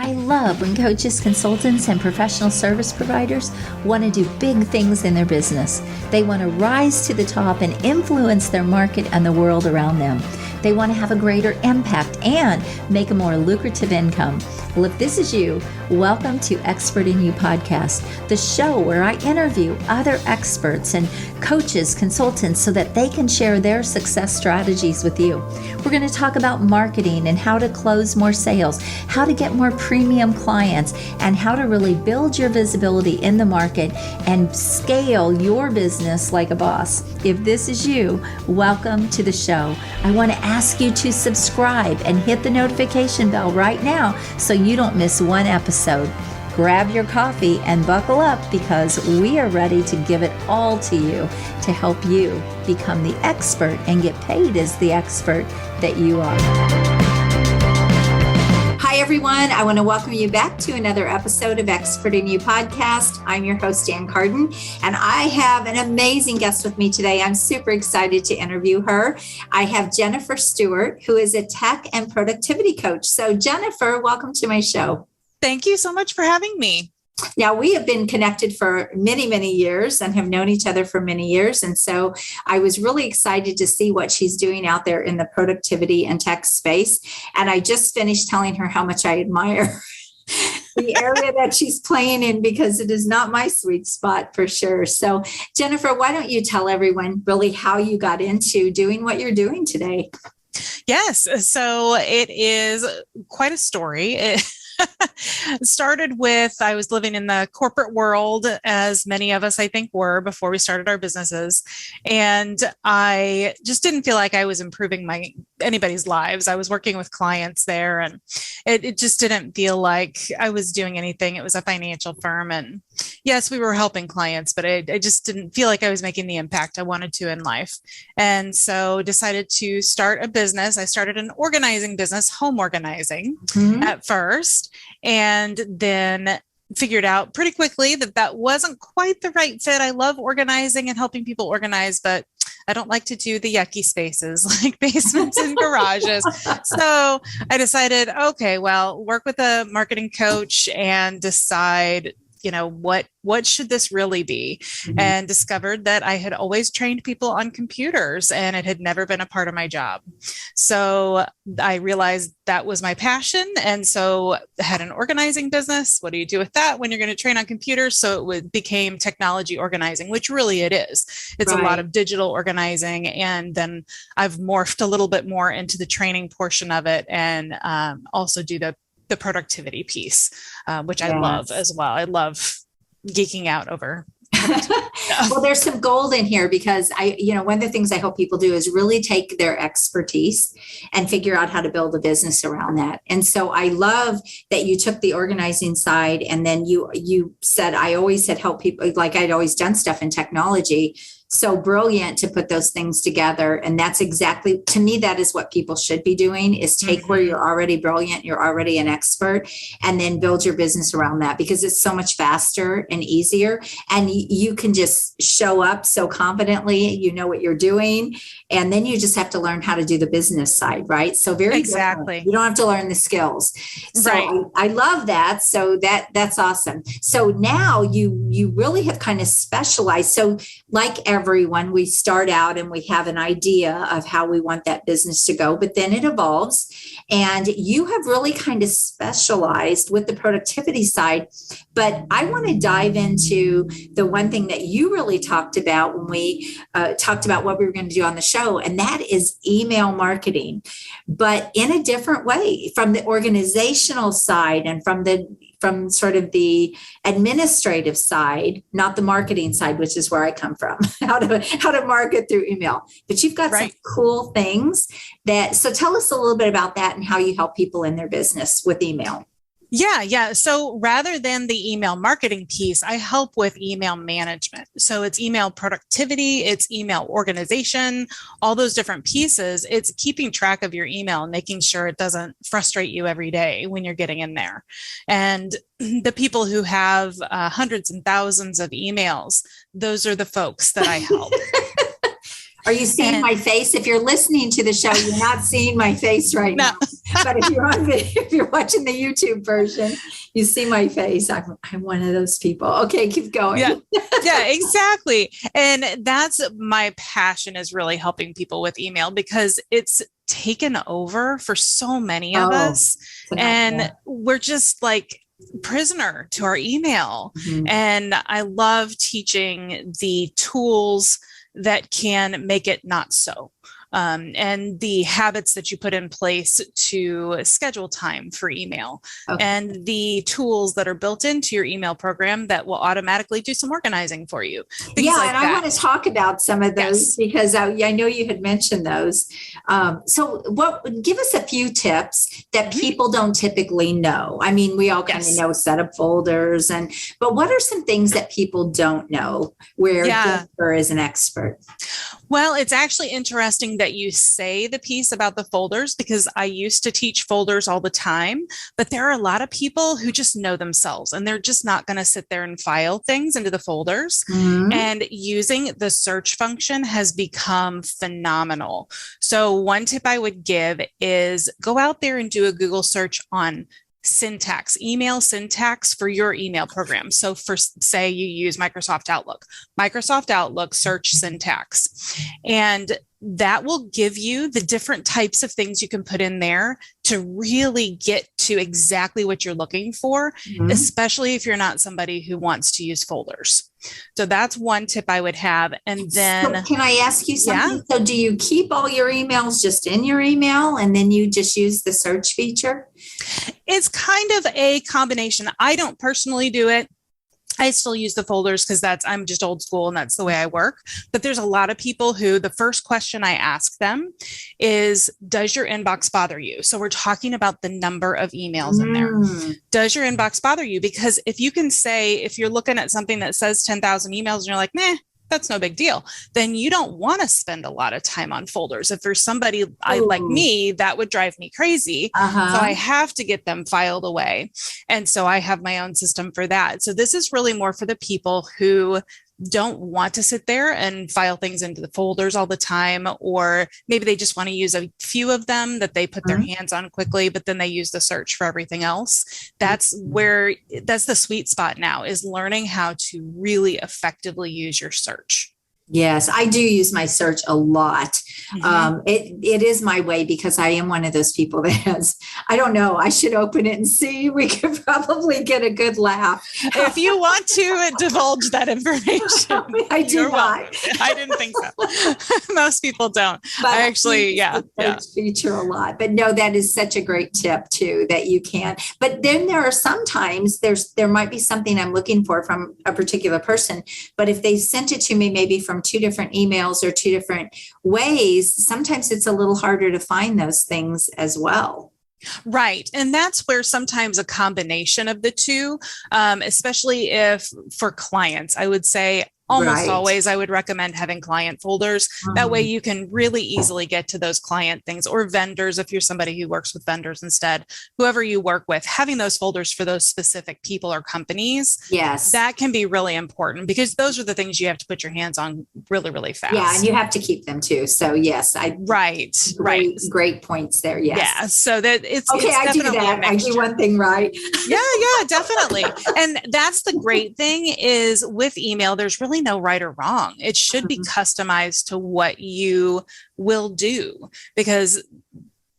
I love when coaches, consultants, and professional service providers want to do big things in their business. They want to rise to the top and influence their market and the world around them. They want to have a greater impact and make a more lucrative income. Well, if this is you, welcome to Expert in You podcast, the show where I interview other experts and coaches, consultants, so that they can share their success strategies with you. We're going to talk about marketing and how to close more sales, how to get more premium clients, and how to really build your visibility in the market and scale your business like a boss. If this is you, welcome to the show. I want to ask you to subscribe and hit the notification bell right now so you don't miss one episode. Grab your coffee and buckle up because we are ready to give it all to you to help you become the expert and get paid as the expert that you are. Hi, everyone. I want to welcome you back to another episode of Expert in You podcast. I'm your host, Carden, and I have an amazing guest with me today. I'm super excited to interview her. I have Jennifer Stewart, who is a tech and productivity coach. So, Jennifer, welcome to my show. Thank you so much for having me. Now, we have been connected for many, many years and have known each other for many years. And so I was really excited to see what she's doing out there in the productivity and tech space. And I just finished telling her how much I admire the area that she's playing in because it is not my sweet spot for sure. So, Jennifer, why don't you tell everyone really how you got into doing what you're doing today? Yes. So it is quite a story. It started with, I was living in the corporate world, as many of us, I think, were before we started our businesses. And I just didn't feel like I was improving anybody's lives. I was working with clients there, and it just didn't feel like I was doing anything. It was a financial firm. And yes, we were helping clients, but I just didn't feel like I was making the impact I wanted to in life. And so decided to start a business. I started an organizing business, home organizing at first. And then figured out pretty quickly that wasn't quite the right fit. I love organizing and helping people organize, but I don't like to do the yucky spaces like basements and garages. So I decided, okay, well, work with a marketing coach and decide, what should this really be? And discovered that I had always trained people on computers and it had never been a part of my job. So I realized that was my passion. And so I had an organizing business. What do you do with that when you're going to train on computers? So it became technology organizing, which really it is. It's right. A lot of digital organizing. And then I've morphed a little bit more into the training portion of it and also do the productivity piece, which I love as well. I love geeking out over. Well, there's some gold in here because one of the things I hope people do is really take their expertise and figure out how to build a business around that. And so I love that you took the organizing side and then you said, I always had helped people, like I'd always done stuff in technology. So brilliant to put those things together. And that's exactly, to me, that is what people should be doing is take where you're already brilliant, you're already an expert, and then build your business around that because it's so much faster and easier. And you can just show up so confidently, you know what you're doing. And then you just have to learn how to do the business side, right? So very exactly. Different. You don't have to learn the skills. So right. I love that. So that's awesome. So now you really have kind of specialized. So like everyone, we start out and we have an idea of how we want that business to go, but then it evolves. And you have really kind of specialized with the productivity side. But I want to dive into the one thing that you really talked about when we talked about what we were going to do on the show, and that is email marketing, but in a different way from the organizational side and from sort of the administrative side, not the marketing side, which is where I come from, how to market through email. But you've got some cool things so tell us a little bit about that and how you help people in their business with email. Yeah. So rather than the email marketing piece, I help with email management. So it's email productivity, it's email organization, all those different pieces. It's keeping track of your email and making sure it doesn't frustrate you every day when you're getting in there. And the people who have hundreds and thousands of emails, those are the folks that I help. Are you seeing my face? If you're listening to the show, you're not seeing my face right now. But if you're on video, if you're watching the YouTube version, you see my face. I'm one of those people. Okay, keep going. Yeah, exactly. And that's my passion, is really helping people with email, because it's taken over for so many of us. And we're just like prisoner to our email. And I love teaching the tools that can make it not so. And the habits that you put in place to schedule time for email, and the tools that are built into your email program that will automatically do some organizing for you. Things like that. I want to talk about some of those because I know you had mentioned those. So give us a few tips that people don't typically know. I mean, we all kind of know set up folders, but what are some things that people don't know where Jennifer is an expert? Well, it's actually interesting that you say the piece about the folders, because I used to teach folders all the time, but there are a lot of people who just know themselves and they're just not going to sit there and file things into the folders. And using the search function has become phenomenal. So one tip I would give is go out there and do a Google search on syntax, email syntax for your email program. So for, say you use Microsoft Outlook search syntax, and that will give you the different types of things you can put in there to really get to exactly what you're looking for, especially if you're not somebody who wants to use folders. So that's one tip I would have. And then can I ask you something? So do you keep all your emails just in your email and then you just use the search feature? It's kind of a combination. I don't personally do it. I still use the folders because I'm just old school and that's the way I work. But there's a lot of people who the first question I ask them is, does your inbox bother you? So we're talking about the number of emails in there. Does your inbox bother you? Because if you can say, if you're looking at something that says 10,000 emails and you're like, nah, that's no big deal, then you don't want to spend a lot of time on folders. If there's somebody like me, that would drive me crazy. So I have to get them filed away. And so I have my own system for that. So this is really more for the people who don't want to sit there and file things into the folders all the time, or maybe they just want to use a few of them that they put their hands on quickly, but then they use the search for everything else. That's the sweet spot now, is learning how to really effectively use your search. Yes, I do use my search a lot. It is my way, because I am one of those people that has, I don't know, I should open it and see. We could probably get a good laugh. If you want to divulge that information. I do not. I didn't think so. Most people don't. But I actually, search feature a lot. But no, that is such a great tip too, that you can. But then there are sometimes there might be something I'm looking for from a particular person, but if they sent it to me maybe from two different emails or two different ways, sometimes it's a little harder to find those things as well. Right. And that's where sometimes a combination of the two, especially if for clients, I would say almost always I would recommend having client folders. That way you can really easily get to those client things, or vendors. If you're somebody who works with vendors instead, whoever you work with, having those folders for those specific people or companies. Yes. That can be really important, because those are the things you have to put your hands on really, really fast. Yeah. And you have to keep them too. So yes, great points there. Yes. Yeah. So that it's I do that. I do one thing right. Yeah, definitely. And that's the great thing is with email, there's really no right or wrong. It should be customized to what you will do, because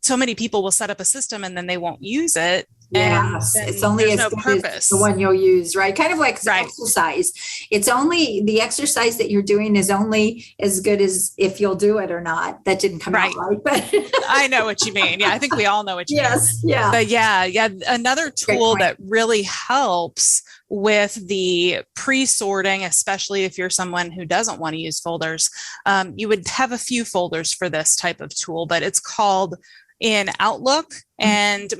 so many people will set up a system and then they won't use it. Yes, it's only as good as the one you'll use, right? Kind of like exercise. It's only the exercise that you're doing is only as good as if you'll do it or not. That didn't come out right, but I know what you mean. Yeah, I think we all know what you mean. Yeah. But another tool that really helps with the pre-sorting, especially if you're someone who doesn't want to use folders, you would have a few folders for this type of tool, but it's called in Outlook and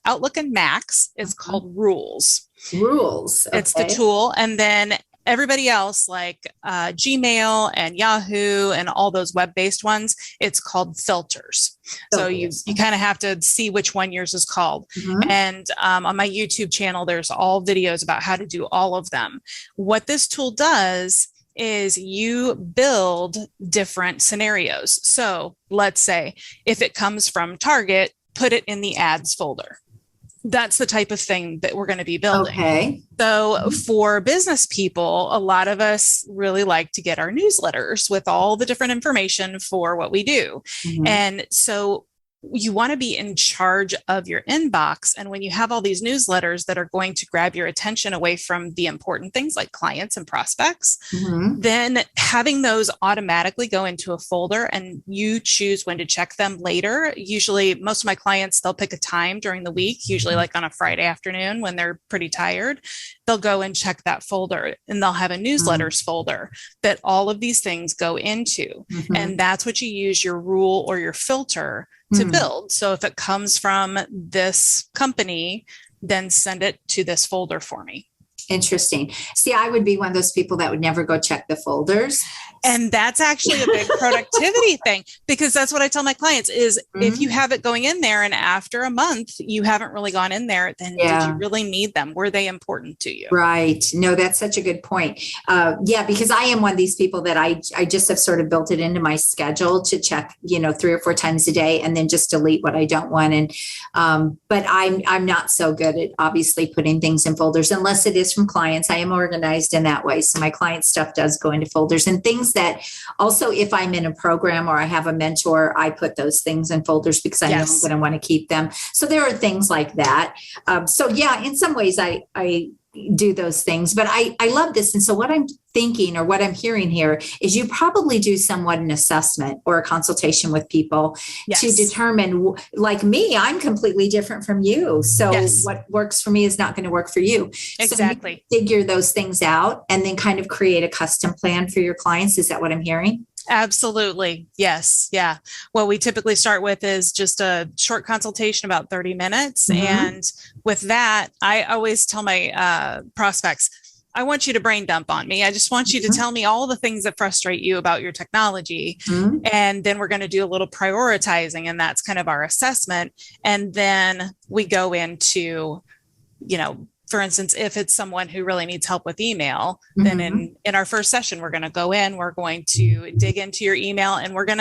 Outlook and Macs, it's called Rules. Rules. Okay. It's the tool. And then everybody else, like Gmail and Yahoo and all those web-based ones, it's called filters. So you kind of have to see which one yours is called. And on my YouTube channel, there's all videos about how to do all of them. What this tool does is you build different scenarios. So let's say if it comes from Target, put it in the ads folder. That's the type of thing that we're going to be building. Okay. So for business people, a lot of us really like to get our newsletters with all the different information for what we do. Mm-hmm. And so you want to be in charge of your inbox. And when you have all these newsletters that are going to grab your attention away from the important things like clients and prospects, then having those automatically go into a folder and you choose when to check them later. Usually most of my clients, they'll pick a time during the week, usually like on a Friday afternoon when they're pretty tired. They'll go and check that folder and they'll have a newsletters folder that all of these things go into. And that's what you use your rule or your filter to build. So if it comes from this company, then send it to this folder for me. Interesting. See, I would be one of those people that would never go check the folders. And that's actually a big productivity thing, because that's what I tell my clients is if you have it going in there and after a month, you haven't really gone in there, then did you really need them? Were they important to you? Right. No, that's such a good point. Because I am one of these people that I just have sort of built it into my schedule to check, 3 or 4 times a day and then just delete what I don't want. And, but I'm not so good at obviously putting things in folders unless it is from clients. I am organized in that way. So my client stuff does go into folders and things that also, if I'm in a program or I have a mentor, I put those things in folders because I know I'm going to want to keep them. So there are things like that. In some ways I do those things, but I love this. And so what I'm thinking or what I'm hearing here is you probably do somewhat an assessment or a consultation with people to determine, like me, I'm completely different from you. So what works for me is not going to work for you. Exactly. So you figure those things out and then kind of create a custom plan for your clients. Is that what I'm hearing? Absolutely. Yes. Yeah. What we typically start with is just a short consultation, about 30 minutes. And with that, I always tell my prospects, I want you to brain dump on me. I just want you to tell me all the things that frustrate you about your technology. And then we're going to do a little prioritizing, and that's kind of our assessment. And then we go into, for instance, if it's someone who really needs help with email, then in our first session, we're going to go in, we're going to dig into your email, and I'm going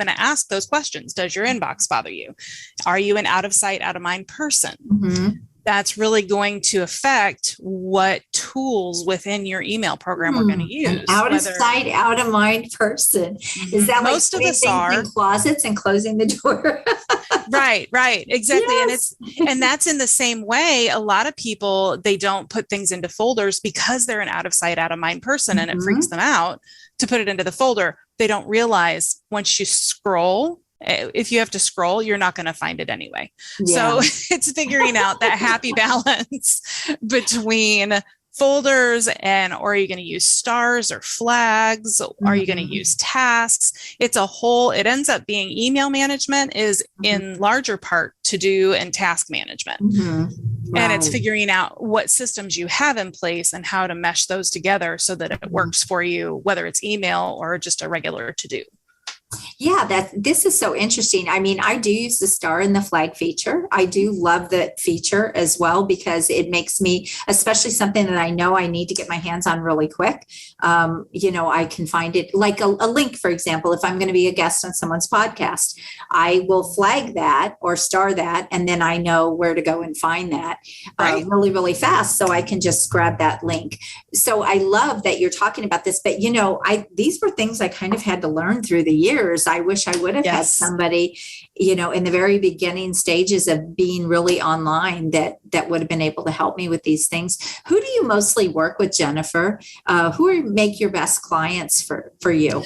to ask those questions. Does your inbox bother you? Are you an out of sight, out of mind person? That's really going to affect what tools within your email program we're going to use. An out of sight, out of mind person. Is that most like of us are in closets and closing the door? Right, exactly. And that's in the same way. A lot of people, they don't put things into folders because they're an out of sight, out of mind person, and it freaks them out to put it into the folder. They don't realize once you scroll, if you have to scroll, you're not going to find it anyway. So it's figuring out that happy balance between folders or are you going to use stars or flags? Are you going to use tasks? It ends up being email management is in larger part to do and task management. And it's figuring out what systems you have in place and how to mesh those together so that it works for you, whether it's email or just a regular to do. Yeah, this is so interesting. I mean, I do use the star and the flag feature. I do love that feature as well because it makes me, especially something that I know I need to get my hands on really quick. I can find it like a link, for example, if I'm going to be a guest on someone's podcast, I will flag that or star that, and then I know where to go and find that really, really fast. So I can just grab that link. So I love that you're talking about this, but these were things I kind of had to learn through the years. I wish I would have had somebody, in the very beginning stages of being really online that would have been able to help me with these things. Who do you mostly work with, Jennifer? Who make your best clients for you?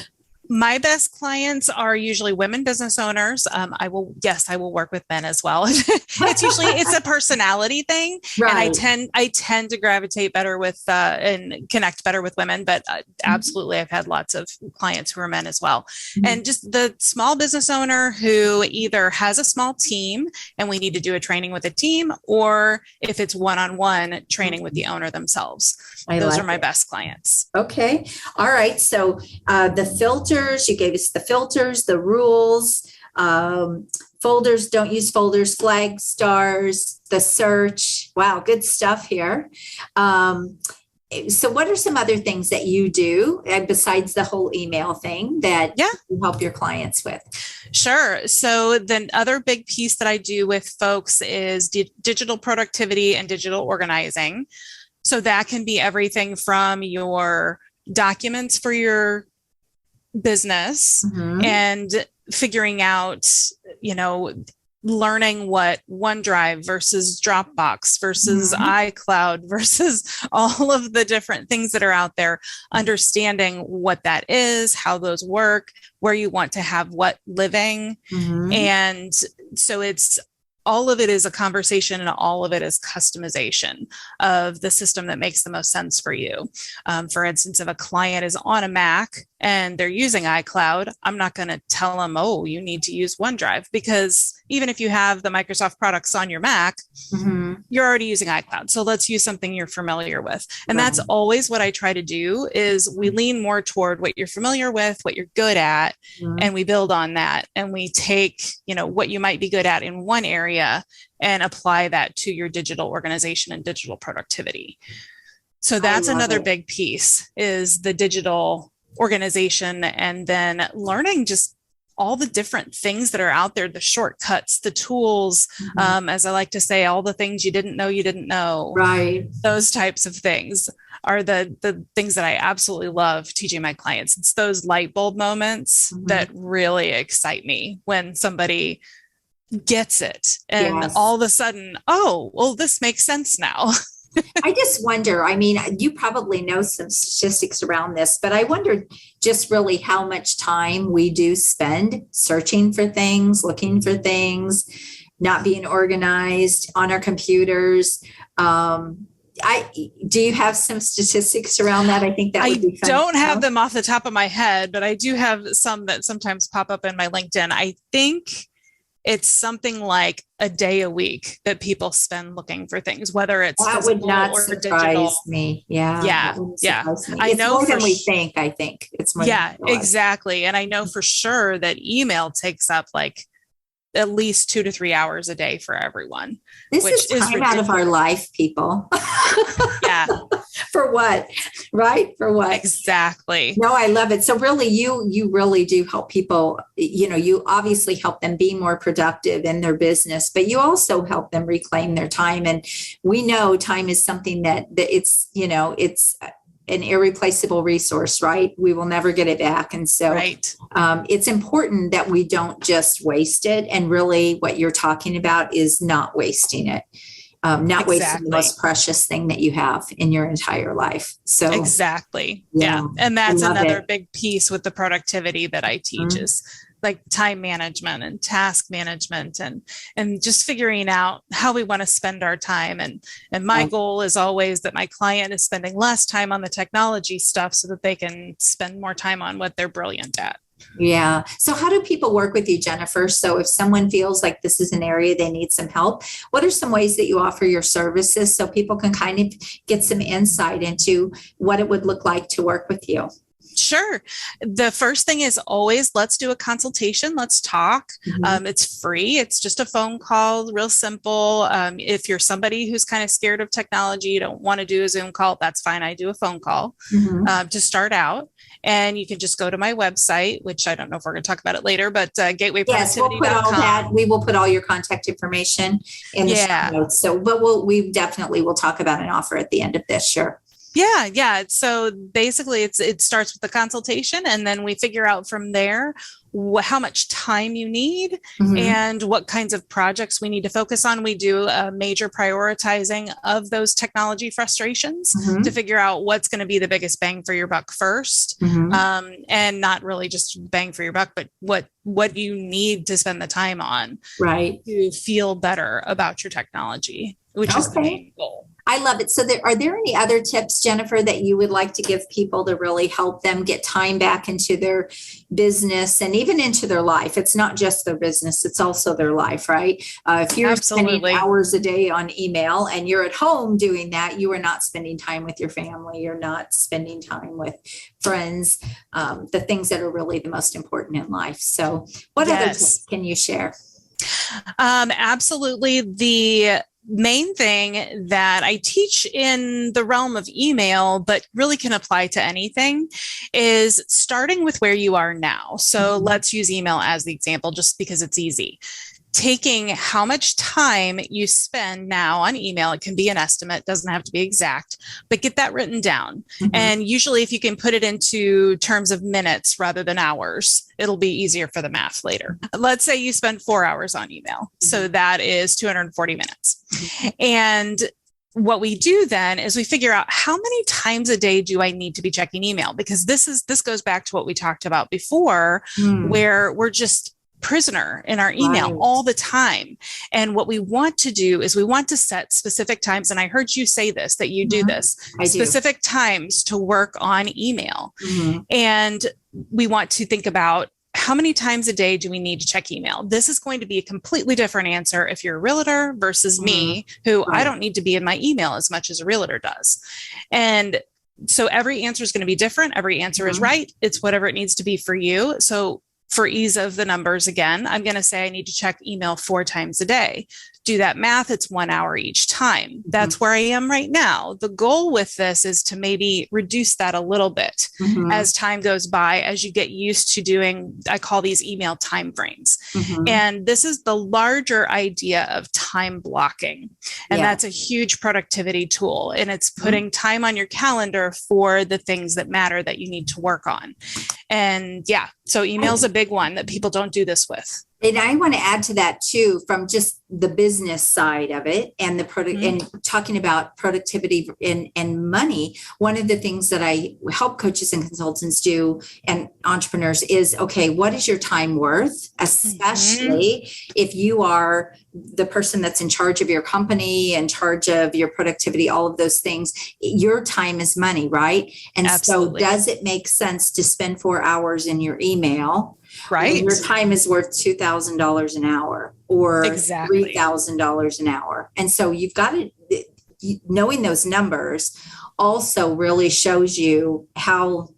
My best clients are usually women business owners. I will work with men as well. It's a personality thing. Right. And I tend to gravitate better with, and connect better with women, but absolutely I've had lots of clients who are men as well. And just the small business owner who either has a small team and we need to do a training with a team, or if it's one-on-one training with the owner themselves. Those are my best clients. Okay. All right. So the filters, you gave us the filters, the rules, folders, don't use folders, flag, stars, the search. Wow, good stuff here. So what are some other things that you do besides the whole email thing that Yeah. you help your clients with? Sure. So the other big piece that I do with folks is digital productivity and digital organizing. So that can be everything from your documents for your business and figuring out, learning what OneDrive versus Dropbox versus iCloud versus all of the different things that are out there, understanding what that is, how those work, where you want to have what living. And so all of it is a conversation and all of it is customization of the system that makes the most sense for you. For instance, if a client is on a Mac and they're using iCloud, I'm not going to tell them, oh, you need to use OneDrive, because even if you have the Microsoft products on your Mac, you're already using iCloud. So let's use something you're familiar with. And that's always what I try to do, is we lean more toward what you're familiar with, what you're good at, and we build on that. And we take, what you might be good at in one area and apply that to your digital organization and digital productivity. So that's another big piece, is the digital organization, and then learning just all the different things that are out there, the shortcuts, the tools, as I like to say, all the things you didn't know. Right. Those types of things are the things that I absolutely love teaching my clients. It's those light bulb moments that really excite me, when somebody gets it and all of a sudden, oh, well, this makes sense now. I just wonder, I mean, you probably know some statistics around this, but I wonder just really how much time we do spend searching for things, looking for things, not being organized on our computers. Do you have some statistics around that? I think that would be fun. I don't have them off the top of my head, but I do have some that sometimes pop up in my LinkedIn. I think it's something like a day a week that people spend looking for things, whether it's that would not or surprise digital. Me. Yeah. I know more than we think. I think it's more. Exactly. And I know for sure that email takes up like at least 2 to 3 hours a day for everyone. This is time out of our life, people. Yeah. For what? Right? For what? Exactly. No, I love it. So really, you really do help people. You obviously help them be more productive in their business, but you also help them reclaim their time. And we know time is something that it's an irreplaceable resource, right? We will never get it back. And so it's important that we don't just waste it. And really what you're talking about is not wasting it. Not wasting the most precious thing that you have in your entire life. So exactly. Yeah. And that's another big piece with the productivity that I teach is like time management and task management and just figuring out how we want to spend our time. And my goal is always that my client is spending less time on the technology stuff so that they can spend more time on what they're brilliant at. Yeah. So how do people work with you, Jennifer? So if someone feels like this is an area they need some help, what are some ways that you offer your services so people can kind of get some insight into what it would look like to work with you? Sure. The first thing is always, let's do a consultation. Let's talk. It's free. It's just a phone call, real simple. If you're somebody who's kind of scared of technology, you don't want to do a Zoom call, that's fine. I do a phone call to start out. And you can just go to my website, which I don't know if we're going to talk about it later, but gatewayproductivity.com. Yes, we'll put all that. We will put all your contact information in the show notes. So, but we definitely will talk about an offer at the end of this. Sure. Yeah. So basically it starts with the consultation, and then we figure out from there how much time you need and what kinds of projects we need to focus on. We do a major prioritizing of those technology frustrations to figure out what's going to be the biggest bang for your buck first. And not really just bang for your buck, but what you need to spend the time on to feel better about your technology, which is the main goal. I love it. So are there any other tips, Jennifer, that you would like to give people to really help them get time back into their business and even into their life? It's not just their business, it's also their life, right? If you're spending hours a day on email and you're at home doing that, you are not spending time with your family. You're not spending time with friends, the things that are really the most important in life. So what other tips can you share? Absolutely. main thing that I teach in the realm of email, but really can apply to anything, is starting with where you are now. So let's use email as the example, just because it's easy. Taking how much time you spend now on email. It can be an estimate, doesn't have to be exact, but get that written down. And usually if you can put it into terms of minutes rather than hours, it'll be easier for the math later. Let's say you spend 4 hours on email. So that is 240 minutes. And what we do then is we figure out how many times a day do I need to be checking email? Because this goes back to what we talked about before, where we're just prisoner in our email all the time. And what we want to do is we want to set specific times. And I heard you say this, that you do this, specific times to work on email. And we want to think about how many times a day do we need to check email? This is going to be a completely different answer if you're a realtor versus me, who I don't need to be in my email as much as a realtor does. And so every answer is going to be different. Every answer is right. It's whatever it needs to be for you. So for ease of the numbers, again, I'm going to say I need to check email 4 times a day. Do that math, it's 1 hour each time. That's where I am right now. The goal with this is to maybe reduce that a little bit as time goes by, as you get used to doing, I call these email time frames. And this is the larger idea of time blocking. And that's a huge productivity tool. And it's putting time on your calendar for the things that matter that you need to work on. And so email is a big one that people don't do this with. And I want to add to that too, from just the business side of it and the and talking about productivity and money. One of the things that I help coaches and consultants do and entrepreneurs is, okay, what is your time worth? Especially if you are the person that's in charge of your company, in charge of your productivity, all of those things. Your time is money, right? And so does it make sense to spend 4 hours in your email? Right. Your time is worth $2,000 an hour or $3,000 an hour. And so you've got to, knowing those numbers also really shows you how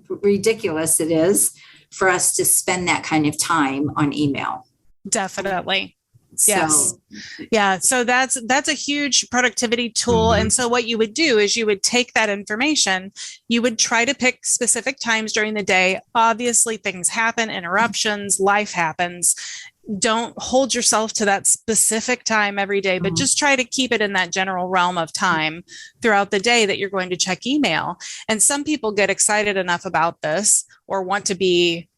ridiculous it is for us to spend that kind of time on email. Definitely. Yes. Yeah. So that's a huge productivity tool. And so what you would do is you would take that information, you would try to pick specific times during the day. Obviously things happen, interruptions, life happens. Don't hold yourself to that specific time every day, but just try to keep it in that general realm of time throughout the day that you're going to check email. And some people get excited enough about this or want to be,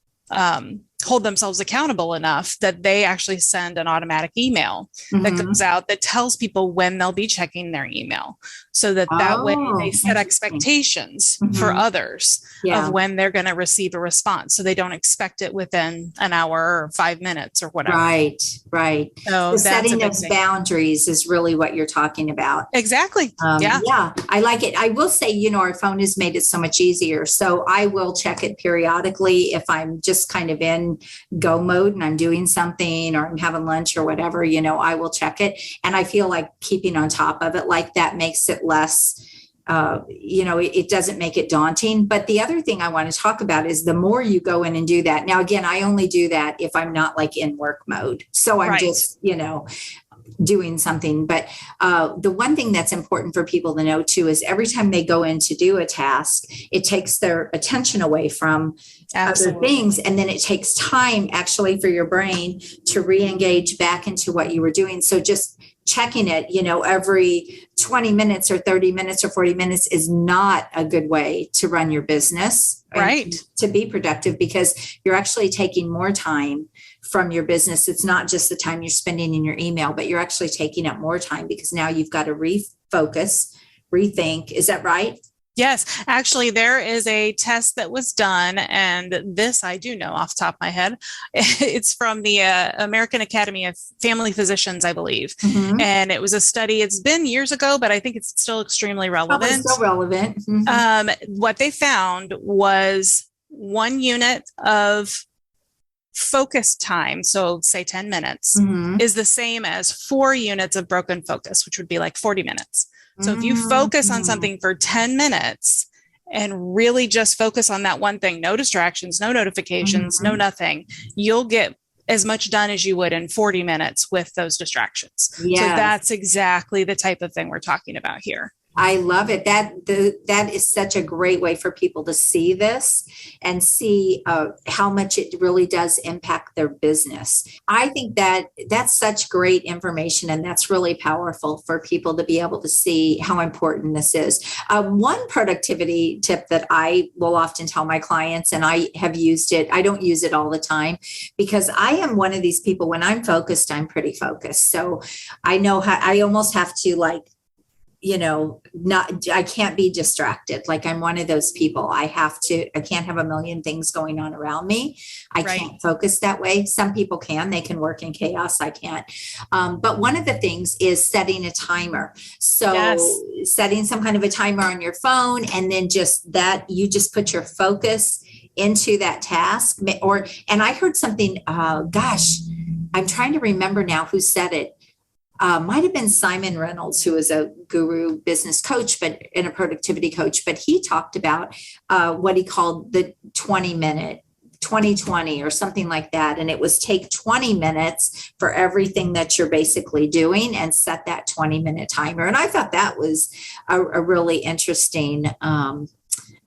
hold themselves accountable enough that they actually send an automatic email that goes out that tells people when they'll be checking their email, so that way they set expectations for others of when they're going to receive a response, so they don't expect it within an hour or 5 minutes or whatever. Right. So setting those boundaries is really what you're talking about. Exactly. Yeah, I like it. I will say, our phone has made it so much easier. So I will check it periodically if I'm just kind of in go mode and I'm doing something or I'm having lunch or whatever, I will check it. And I feel like keeping on top of it like that makes it less, it doesn't make it daunting. But the other thing I want to talk about is the more you go in and do that. Now, again, I only do that if I'm not like in work mode. So I'm just, doing something. But the one thing that's important for people to know too is every time they go in to do a task, it takes their attention away from other things. And then it takes time actually for your brain to re-engage back into what you were doing. So just checking it, every 20 minutes or 30 minutes or 40 minutes is not a good way to run your business, right? To be productive, because you're actually taking more time from your business. It's not just the time you're spending in your email, but you're actually taking up more time because now you've got to refocus, rethink. Is that right? Yes, actually, there is a test that was done, and this I do know off the top of my head. It's from the American Academy of Family Physicians, I believe. And it was a study. It's been years ago, but I think it's still extremely relevant. Probably still relevant. What they found was 1 unit of focus time, so say 10 minutes, is the same as 4 units of broken focus, which would be like 40 minutes. So if you focus on something for 10 minutes and really just focus on that one thing, no distractions, no notifications, no nothing, you'll get as much done as you would in 40 minutes with those distractions. Yes. So that's exactly the type of thing we're talking about here. I love it. That is such a great way for people to see this and see how much it really does impact their business. I think that that's such great information, and that's really powerful for people to be able to see how important this is. One productivity tip that I will often tell my clients, and I have used it, I don't use it all the time because I am one of these people, when I'm focused, I'm pretty focused. So I know how I almost have to I can't be distracted. Like I'm one of those people. I can't have a million things going on around me. I can't focus that way. Some people can, they can work in chaos. I can't. But one of the things is setting a timer. So setting some kind of a timer on your phone, and then you just put your focus into that task. And I heard something, I'm trying to remember now who said it. Might have been Simon Reynolds, who is a guru business coach, but in a productivity coach, but he talked about what he called the 20-minute 2020 or something like that. And it was take 20 minutes for everything that you're basically doing and set that 20-minute timer. And I thought that was a really interesting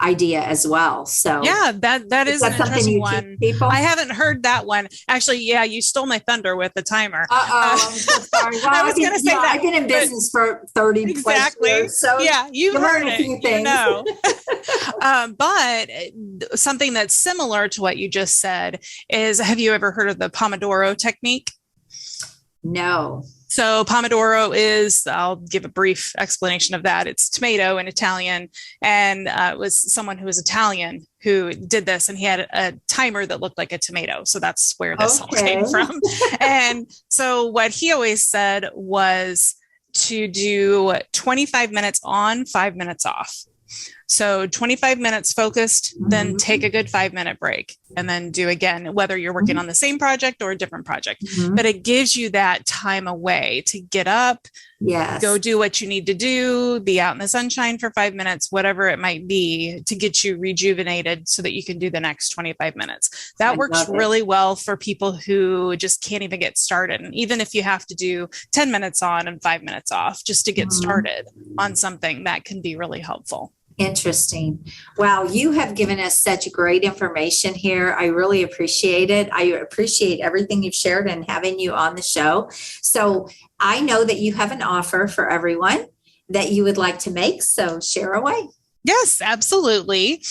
idea as well. So yeah, that is an interesting one. I haven't heard that one. Actually, yeah, you stole my thunder with the timer. I'm so sorry. Well, I was going to say that. I've been in business for 30 exactly. plus years, so yeah, you've heard a few it. things. You know. But something that's similar to what you just said is, have you ever heard of the Pomodoro technique? No. So Pomodoro is, I'll give a brief explanation of that. It's tomato in Italian. And it was someone who was Italian who did this, and he had a timer that looked like a tomato. So that's where this all came from. And so what he always said was to do 25 minutes on, 5 minutes off. So 25 minutes focused, then take a good 5-minute break, and then do again, whether you're working on the same project or a different project. But it gives you that time away to get up, go do what you need to do, be out in the sunshine for 5 minutes, whatever it might be, to get you rejuvenated so that you can do the next 25 minutes. That works really well for people who just can't even get started. And even if you have to do 10 minutes on and 5 minutes off just to get started on something, that can be really helpful. Interesting. Wow. You have given us such great information here. I really appreciate it. I appreciate everything you've shared and having you on the show. So I know that you have an offer for everyone that you would like to make. So share away. Yes, absolutely.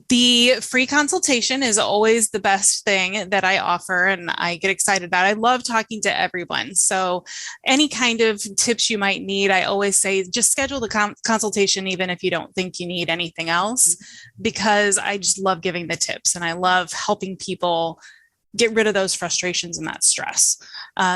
The free consultation is always the best thing that I offer, and I get excited about it. I love talking to everyone. So any kind of tips you might need, I always say just schedule the consultation, even if you don't think you need anything else, because I just love giving the tips and I love helping people get rid of those frustrations and that stress.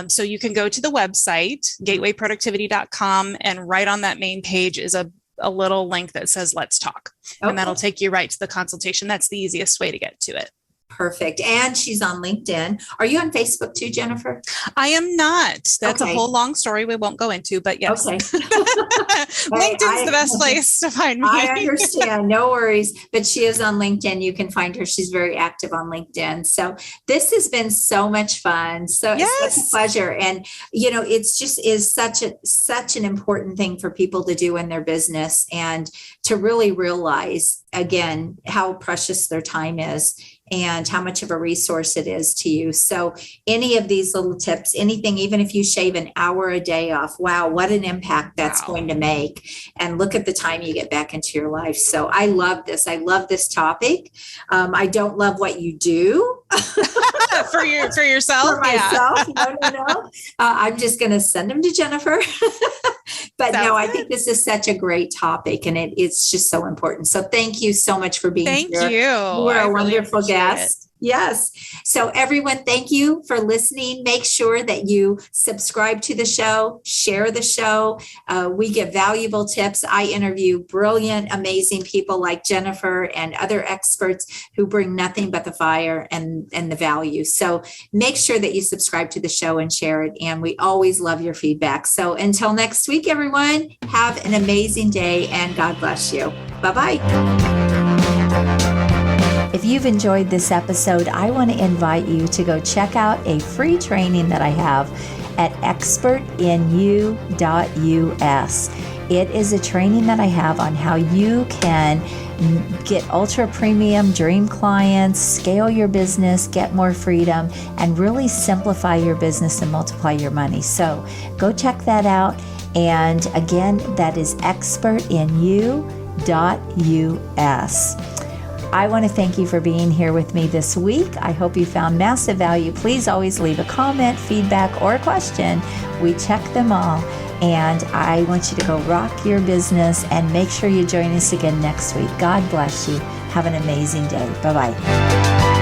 So you can go to the website, gatewayproductivity.com, and right on that main page is a little link that says let's talk, and that'll take you right to the consultation. That's the easiest way to get to it. Perfect. And she's on LinkedIn. Are you on Facebook too, Jennifer? I am not. That's a whole long story we won't go into, but yes. Okay. LinkedIn's the best place to find me. I understand. No worries. But she is on LinkedIn. You can find her. She's very active on LinkedIn. So this has been so much fun. So it's such a pleasure. And, it's just is such an important thing for people to do in their business, and to really realize, again, how precious their time is and how much of a resource it is to you. So any of these little tips, anything, even if you shave an hour a day off, wow, what an impact that's going to make. And look at the time you get back into your life. So I love this. I love this topic. I don't love what you do. for yourself? For myself. No. I'm just going to send them to Jennifer. But no, I think this is such a great topic, and it's just so important. So thank you so much for being here. Thank you. You are a wonderful guest. Yes. So everyone, thank you for listening. Make sure that you subscribe to the show, share the show. We give valuable tips. I interview brilliant, amazing people like Jennifer and other experts who bring nothing but the fire and the value. So make sure that you subscribe to the show and share it. And we always love your feedback. So until next week, everyone, have an amazing day and God bless you. Bye-bye. If If you've enjoyed this episode, I want to invite you to go check out a free training that I have at expertinu.us. It is a training that I have on how you can get ultra premium dream clients, scale your business, get more freedom, and really simplify your business and multiply your money. So go check that out. And again, that is expertinu.us. I want to thank you for being here with me this week. I hope you found massive value. Please always leave a comment, feedback, or a question. We check them all. And I want you to go rock your business and make sure you join us again next week. God bless you. Have an amazing day. Bye-bye.